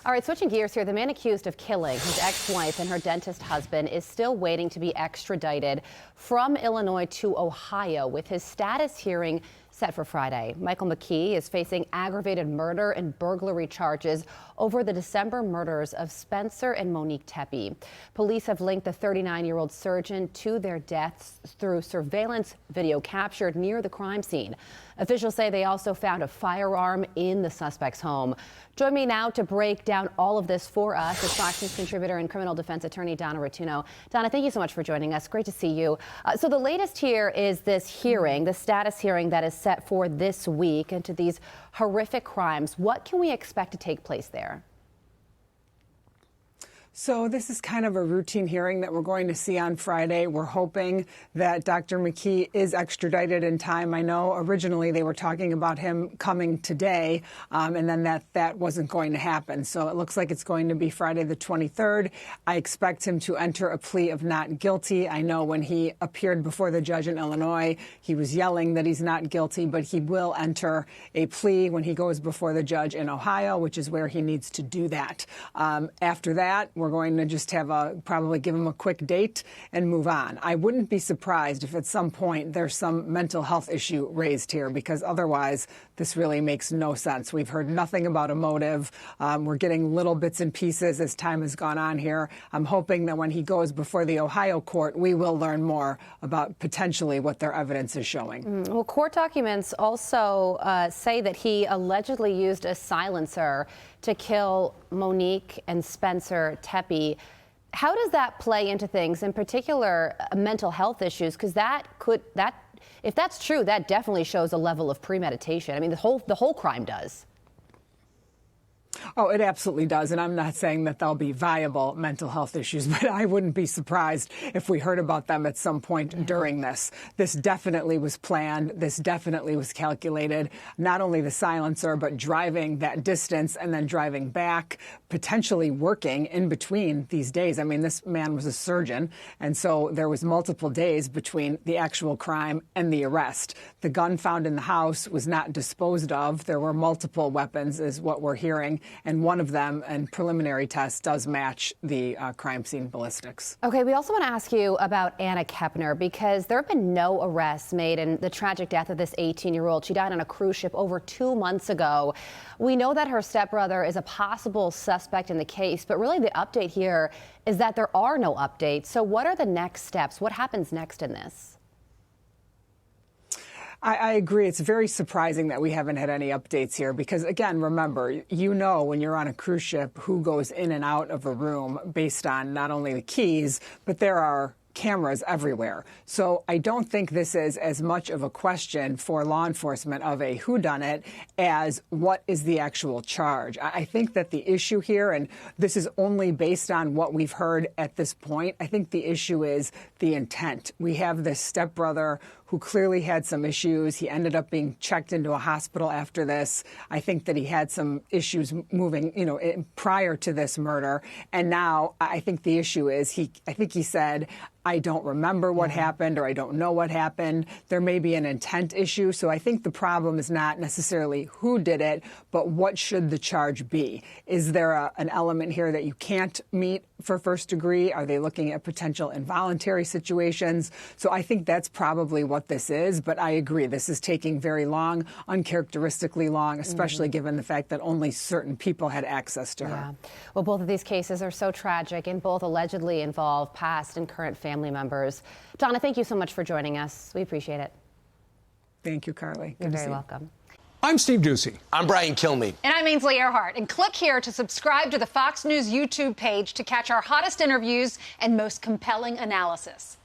All right, switching gears here, the man accused of killing his ex-wife and her dentist husband is still waiting to be extradited from Illinois to Ohio, with his status hearing set for Friday. Michael McKee is facing aggravated murder and burglary charges over the December murders of Spencer and Monique Tepe. Police have linked the 39-year-old surgeon to their deaths through surveillance video captured near the crime scene. Officials say they also found a firearm in the suspect's home. Join me now to break down all of this for us is Fox News contributor and criminal defense attorney Donna Rotuno. Donna, thank you so much for joining us. Great to see you. So the latest here is this hearing, the status hearing that is set for this week into these horrific crimes. What can we expect to take place there? So this is kind of a routine hearing that we're going to see on Friday. We're hoping that Dr. McKee is extradited in time. I know originally they were talking about him coming today, and then that wasn't going to happen. So it looks like it's going to be Friday the 23rd. I expect him to enter a plea of not guilty. I know when he appeared before the judge in Illinois, he was yelling that he's not guilty, but he will enter a plea when he goes before the judge in Ohio, which is where he needs to do that. After that, we're going to just probably give him a quick date and move on. I wouldn't be surprised if at some point there's some mental health issue raised here, because otherwise this really makes no sense. We've heard nothing about a motive. We're getting little bits and pieces as time has gone on here. I'm hoping that when he goes before the Ohio court, we will learn more about potentially what their evidence is showing. Well, court documents also say that he allegedly used a silencer to kill Monique and Spencer Tepe. How does that play into things, in particular mental health issues? Because if that's true, that definitely shows a level of premeditation. I mean, the whole crime does. Oh, it absolutely does. And I'm not saying that there'll be viable mental health issues, but I wouldn't be surprised if we heard about them at some point during this. This definitely was planned. This definitely was calculated. Not only the silencer, but driving that distance and then driving back, potentially working in between these days. I mean, this man was a surgeon, and so there was multiple days between the actual crime and the arrest. The gun found in the house was not disposed of. There were multiple weapons, is what we're hearing. And one of them, in preliminary tests, does match the crime scene ballistics. Okay, we also want to ask you about Anna Kepner, because there have been no arrests made in the tragic death of this 18-year-old. She died on a cruise ship over 2 months ago. We know that her stepbrother is a possible suspect in the case, but really the update here is that there are no updates. So what are the next steps? What happens next in this? I agree. It's very surprising that we haven't had any updates here because, again, remember, you know when you're on a cruise ship who goes in and out of a room based on not only the keys, but there are cameras everywhere. So I don't think this is as much of a question for law enforcement of a whodunit as what is the actual charge. I think that the issue here, and this is only based on what we've heard at this point, I think the issue is the intent. We have this stepbrother who clearly had some issues. He ended up being checked into a hospital after this. I think that he had some issues moving, prior to this murder. And now I think the issue is I think he said, I don't remember what happened, or I don't know what happened. There may be an intent issue. So I think the problem is not necessarily who did it, but what should the charge be? Is there an element here that you can't meet for first degree? Are they looking at potential involuntary situations? So I think that's probably what this is. But I agree, this is taking very long, uncharacteristically long, especially given the fact that only certain people had access to her. Well, both of these cases are so tragic and both allegedly involve past and current family members. Donna, thank you so much for joining us. We appreciate it. Thank you, Carly. You're very welcome. I'm Steve Doocy. I'm Brian Kilmeade. And I'm Ainsley Earhart. And click here to subscribe to the Fox News YouTube page to catch our hottest interviews and most compelling analysis.